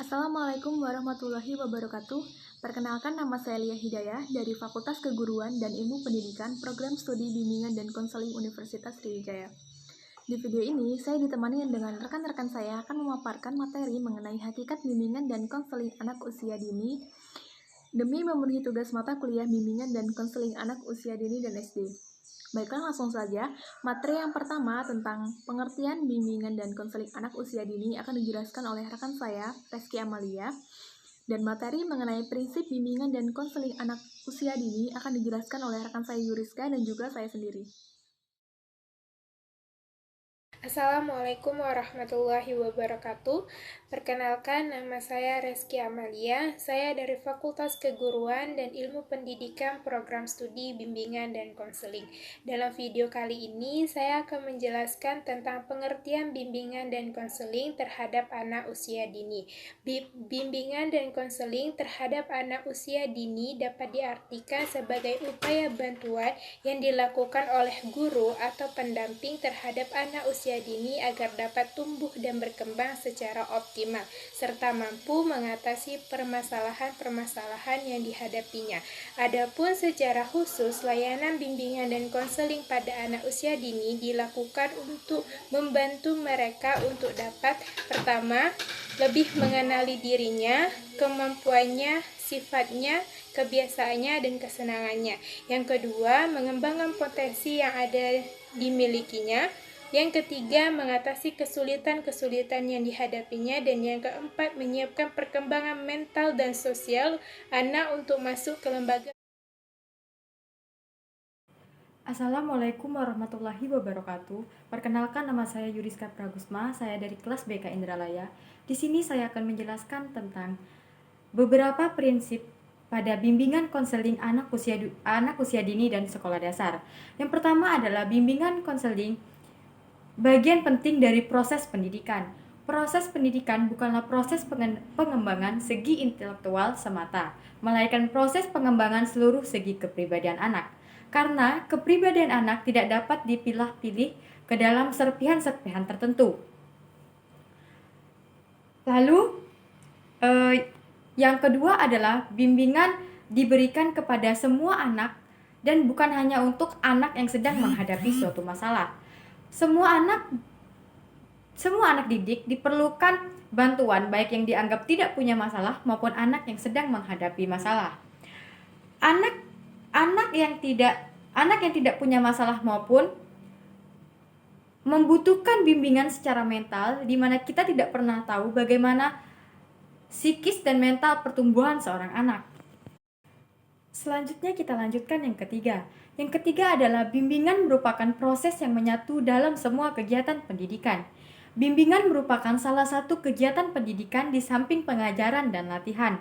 Assalamualaikum warahmatullahi wabarakatuh. Perkenalkan, nama saya Lia Hidayah dari Fakultas Keguruan dan Ilmu Pendidikan Program Studi Bimbingan dan Konseling Universitas Sriwijaya. Di video ini, saya ditemani dengan rekan-rekan saya akan memaparkan materi mengenai hakikat bimbingan dan konseling anak usia dini demi memenuhi tugas mata kuliah bimbingan dan konseling anak usia dini dan SD. Baiklah, langsung saja. Materi yang pertama tentang pengertian bimbingan dan konseling anak usia dini akan dijelaskan oleh rekan saya, Reski Amalia. Dan materi mengenai prinsip bimbingan dan konseling anak usia dini akan dijelaskan oleh rekan saya Yuriska dan juga saya sendiri. Assalamualaikum warahmatullahi wabarakatuh. Perkenalkan, nama saya Reski Amalia. Saya dari Fakultas Keguruan dan Ilmu Pendidikan Program Studi Bimbingan dan Konseling. Dalam video kali ini, saya akan menjelaskan tentang pengertian bimbingan dan konseling terhadap anak usia dini. Bimbingan dan konseling terhadap anak usia dini dapat diartikan sebagai upaya bantuan yang dilakukan oleh guru atau pendamping terhadap anak usia dini agar dapat tumbuh dan berkembang secara optimal, serta mampu mengatasi permasalahan-permasalahan yang dihadapinya. Adapun secara khusus, layanan bimbingan dan konseling pada anak usia dini dilakukan untuk membantu mereka untuk dapat, pertama, lebih mengenali dirinya, kemampuannya, sifatnya, kebiasaannya, dan kesenangannya. Yang kedua, mengembangkan potensi yang ada dimilikinya. Yang ketiga, mengatasi kesulitan-kesulitan yang dihadapinya. Dan yang keempat, menyiapkan perkembangan mental dan sosial anak untuk masuk ke lembaga. Assalamualaikum warahmatullahi wabarakatuh. Perkenalkan, nama saya Yuriska Pragusma, saya dari kelas BK Indralaya. Di sini saya akan menjelaskan tentang beberapa prinsip pada bimbingan konseling anak usia dini dan sekolah dasar. Yang pertama adalah bimbingan konseling bagian penting dari proses pendidikan. Proses pendidikan bukanlah proses pengembangan segi intelektual semata, melainkan proses pengembangan seluruh segi kepribadian anak. Karena kepribadian anak tidak dapat dipilah-pilih ke dalam serpihan-serpihan tertentu. Lalu, yang kedua adalah bimbingan diberikan kepada semua anak dan bukan hanya untuk anak yang sedang menghadapi suatu masalah. Semua anak didik diperlukan bantuan, baik yang dianggap tidak punya masalah maupun anak yang sedang menghadapi masalah. Anak yang tidak punya masalah maupun membutuhkan bimbingan secara mental, di mana kita tidak pernah tahu bagaimana psikis dan mental pertumbuhan seorang anak. Selanjutnya kita lanjutkan yang ketiga. Yang ketiga adalah bimbingan merupakan proses yang menyatu dalam semua kegiatan pendidikan. Bimbingan merupakan salah satu kegiatan pendidikan di samping pengajaran dan latihan.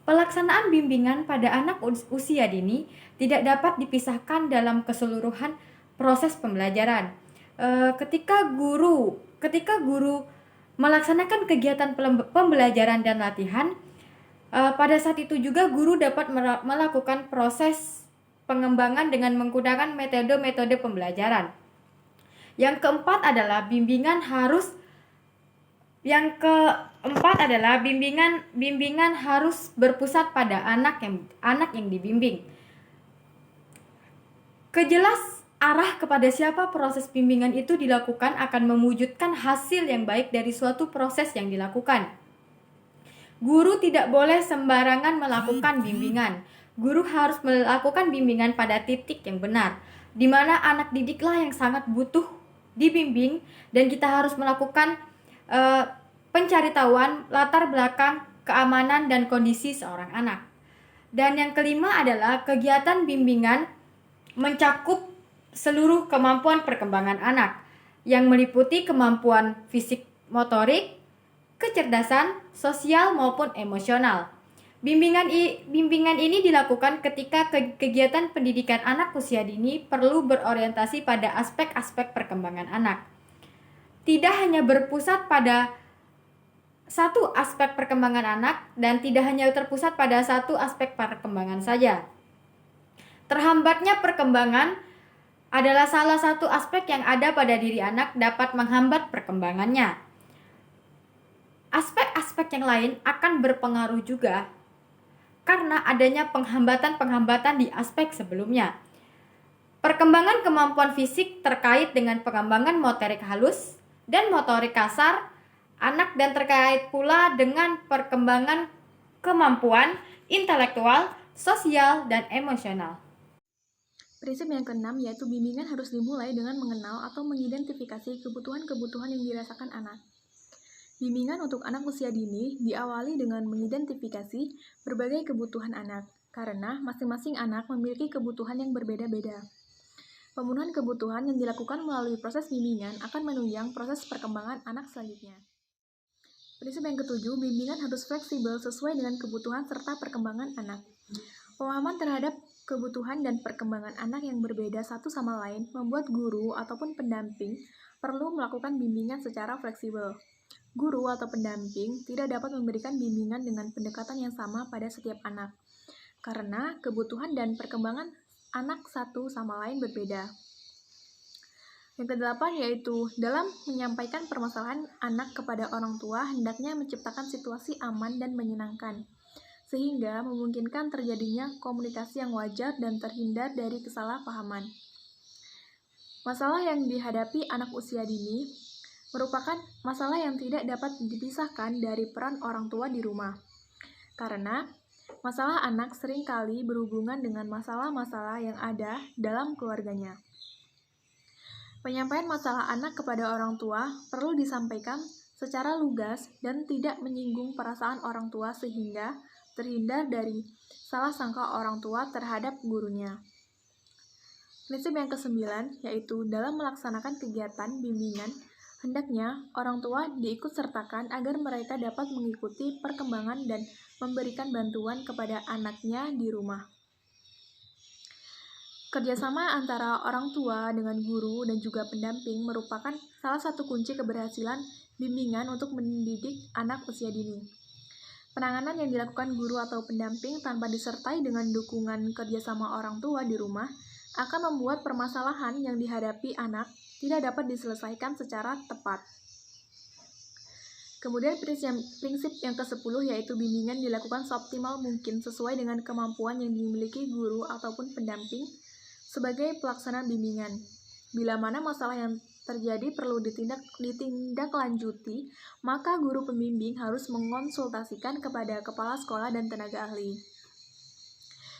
Pelaksanaan bimbingan pada anak usia dini tidak dapat dipisahkan dalam keseluruhan proses pembelajaran. Ketika guru melaksanakan kegiatan pembelajaran dan latihan, pada saat itu juga guru dapat melakukan proses pengembangan dengan menggunakan metode-metode pembelajaran. Yang keempat adalah bimbingan harus berpusat pada anak yang dibimbing. Kejelas arah kepada siapa proses bimbingan itu dilakukan akan mewujudkan hasil yang baik dari suatu proses yang dilakukan. Guru tidak boleh sembarangan melakukan bimbingan. Guru harus melakukan bimbingan pada titik yang benar, di mana anak didiklah yang sangat butuh dibimbing, dan kita harus melakukan pencaritahuan latar belakang, keamanan, dan kondisi seorang anak. Dan yang kelima adalah kegiatan bimbingan mencakup seluruh kemampuan perkembangan anak, yang meliputi kemampuan fisik motorik, kecerdasan, sosial maupun emosional. Bimbingan ini dilakukan ketika kegiatan pendidikan anak usia dini perlu berorientasi pada aspek-aspek perkembangan anak. Tidak hanya berpusat pada satu aspek perkembangan anak dan tidak hanya terpusat pada satu aspek perkembangan saja. Terhambatnya perkembangan adalah salah satu aspek yang ada pada diri anak dapat menghambat perkembangannya. aspek-aspek yang lain akan berpengaruh juga karena adanya penghambatan-penghambatan di aspek sebelumnya. Perkembangan kemampuan fisik terkait dengan pengembangan motorik halus dan motorik kasar anak dan terkait pula dengan perkembangan kemampuan intelektual, sosial, dan emosional. Prinsip yang keenam yaitu bimbingan harus dimulai dengan mengenal atau mengidentifikasi kebutuhan-kebutuhan yang dirasakan anak. Bimbingan untuk anak usia dini diawali dengan mengidentifikasi berbagai kebutuhan anak, karena masing-masing anak memiliki kebutuhan yang berbeda-beda. Pemenuhan kebutuhan yang dilakukan melalui proses bimbingan akan menunjang proses perkembangan anak selanjutnya. Prinsip yang ketujuh, bimbingan harus fleksibel sesuai dengan kebutuhan serta perkembangan anak. Pemahaman terhadap kebutuhan dan perkembangan anak yang berbeda satu sama lain membuat guru ataupun pendamping perlu melakukan bimbingan secara fleksibel. Guru atau pendamping tidak dapat memberikan bimbingan dengan pendekatan yang sama pada setiap anak, karena kebutuhan dan perkembangan anak satu sama lain berbeda. Yang kedelapan yaitu, dalam menyampaikan permasalahan anak kepada orang tua, hendaknya menciptakan situasi aman dan menyenangkan, sehingga memungkinkan terjadinya komunikasi yang wajar dan terhindar dari kesalahpahaman. Masalah yang dihadapi anak usia dini merupakan masalah yang tidak dapat dipisahkan dari peran orang tua di rumah. Karena masalah anak seringkali berhubungan dengan masalah-masalah yang ada dalam keluarganya. Penyampaian masalah anak kepada orang tua perlu disampaikan secara lugas dan tidak menyinggung perasaan orang tua sehingga terhindar dari salah sangka orang tua terhadap gurunya. Prinsip yang ke-9 yaitu dalam melaksanakan kegiatan bimbingan, hendaknya orang tua diikutsertakan agar mereka dapat mengikuti perkembangan dan memberikan bantuan kepada anaknya di rumah. Kerjasama antara orang tua dengan guru dan juga pendamping merupakan salah satu kunci keberhasilan bimbingan untuk mendidik anak usia dini. Penanganan yang dilakukan guru atau pendamping tanpa disertai dengan dukungan kerjasama orang tua di rumah akan membuat permasalahan yang dihadapi anak tidak dapat diselesaikan secara tepat. Kemudian prinsip yang ke-10 yaitu bimbingan dilakukan seoptimal mungkin sesuai dengan kemampuan yang dimiliki guru ataupun pendamping sebagai pelaksana bimbingan. Bila mana masalah yang terjadi perlu ditindaklanjuti, maka guru pembimbing harus mengonsultasikan kepada kepala sekolah dan tenaga ahli.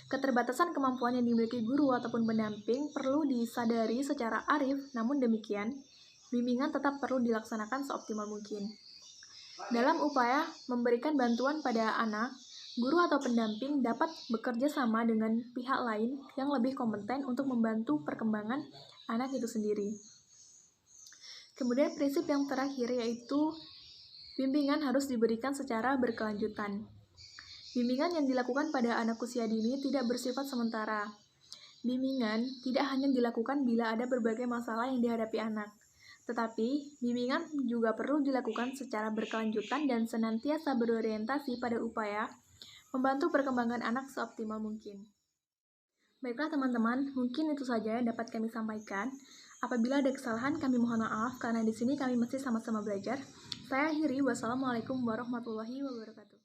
Keterbatasan kemampuan yang dimiliki guru ataupun pendamping perlu disadari secara arif, namun demikian, bimbingan tetap perlu dilaksanakan seoptimal mungkin. Dalam upaya memberikan bantuan pada anak, guru atau pendamping dapat bekerja sama dengan pihak lain yang lebih kompeten untuk membantu perkembangan anak itu sendiri. Kemudian prinsip yang terakhir yaitu bimbingan harus diberikan secara berkelanjutan. Bimbingan yang dilakukan pada anak usia dini tidak bersifat sementara. Bimbingan tidak hanya dilakukan bila ada berbagai masalah yang dihadapi anak, tetapi bimbingan juga perlu dilakukan secara berkelanjutan dan senantiasa berorientasi pada upaya membantu perkembangan anak seoptimal mungkin. Baiklah teman-teman, mungkin itu saja yang dapat kami sampaikan. Apabila ada kesalahan, kami mohon maaf karena di sini kami masih sama-sama belajar. Saya akhiri, wassalamualaikum warahmatullahi wabarakatuh.